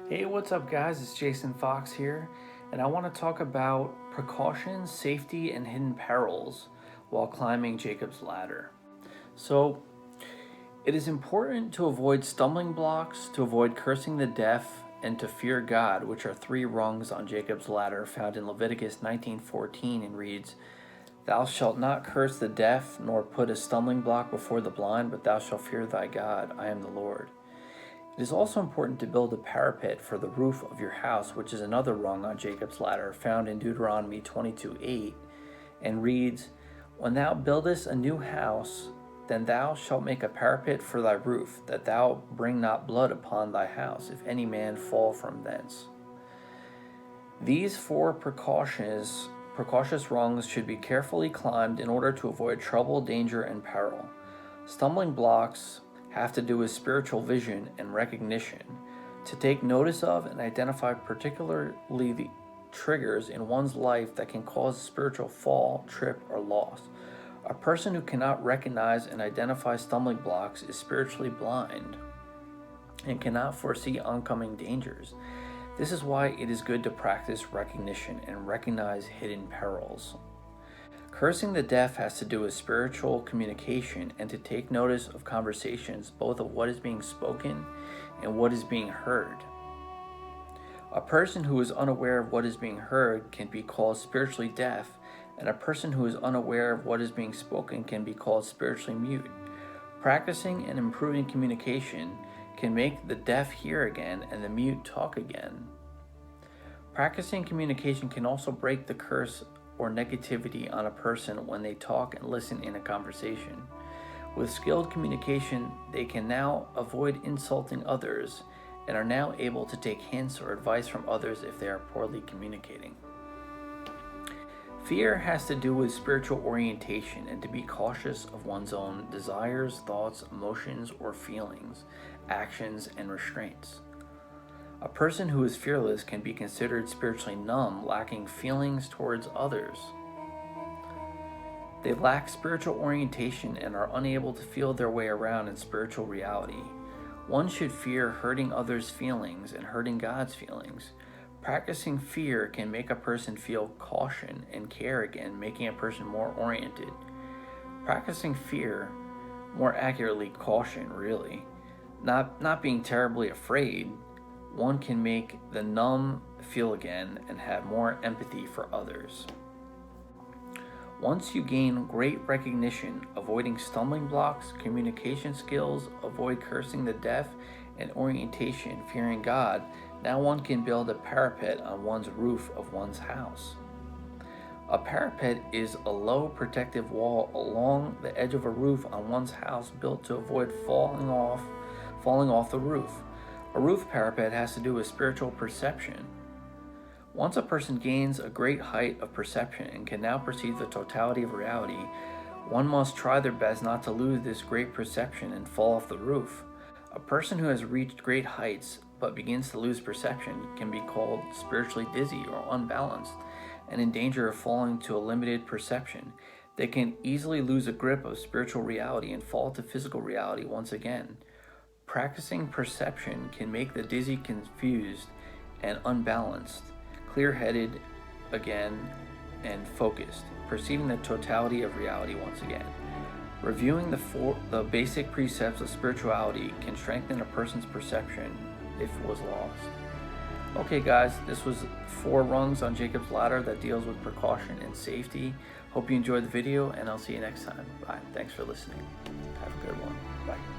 Hey, what's up, guys? It's Jason Fox here, and I want to talk about precautions, safety, and hidden perils while climbing Jacob's ladder. So, it is important to avoid stumbling blocks, to avoid cursing the deaf, and to fear God, which are three rungs on Jacob's ladder found in Leviticus 19:14 and reads, "Thou shalt not curse the deaf, nor put a stumbling block before the blind, but thou shalt fear thy God. I am the Lord." It is also important to build a parapet for the roof of your house, which is another rung on Jacob's ladder, found in Deuteronomy 22:8, and reads, "When thou buildest a new house, then thou shalt make a parapet for thy roof, that thou bring not blood upon thy house, if any man fall from thence." These four precautious rungs should be carefully climbed in order to avoid trouble, danger, and peril. Stumbling blocks have to do with spiritual vision and recognition, to take notice of and identify particularly the triggers in one's life that can cause a spiritual fall, trip, or loss. A person who cannot recognize and identify stumbling blocks is spiritually blind and cannot foresee oncoming dangers. This is why it is good to practice recognition and recognize hidden perils. Cursing the deaf has to do with spiritual communication and to take notice of conversations, both of what is being spoken and what is being heard. A person who is unaware of what is being heard can be called spiritually deaf, and a person who is unaware of what is being spoken can be called spiritually mute. Practicing and improving communication can make the deaf hear again and the mute talk again. Practicing communication can also break the curse or negativity on a person when they talk and listen in a conversation. With skilled communication, they can now avoid insulting others and are now able to take hints or advice from others if they are poorly communicating. Fear has to do with spiritual orientation and to be cautious of one's own desires, thoughts, emotions, or feelings, actions, and restraints. A person who is fearless can be considered spiritually numb, lacking feelings towards others. They lack spiritual orientation and are unable to feel their way around in spiritual reality. One should fear hurting others' feelings and hurting God's feelings. Practicing fear can make a person feel caution and care again, making a person more oriented. Practicing fear, more accurately caution really, not being terribly afraid, one can make the numb feel again and have more empathy for others. Once you gain great recognition, avoiding stumbling blocks, communication skills, avoid cursing the deaf, and orientation, fearing God, now one can build a parapet on one's roof of one's house. A parapet is a low protective wall along the edge of a roof on one's house built to avoid falling off the roof. A roof parapet has to do with spiritual perception. Once a person gains a great height of perception and can now perceive the totality of reality, one must try their best not to lose this great perception and fall off the roof. A person who has reached great heights but begins to lose perception can be called spiritually dizzy or unbalanced and in danger of falling to a limited perception. They can easily lose a grip of spiritual reality and fall to physical reality once again. Practicing perception can make the dizzy confused and unbalanced, clear-headed again and focused, perceiving the totality of reality once again. Reviewing the basic precepts of spirituality can strengthen a person's perception if it was lost. Okay guys, this was 4 rungs on Jacob's ladder that deals with precaution and safety. Hope you enjoyed the video and I'll see you next time. Bye. Thanks for listening. Have a good one. Bye.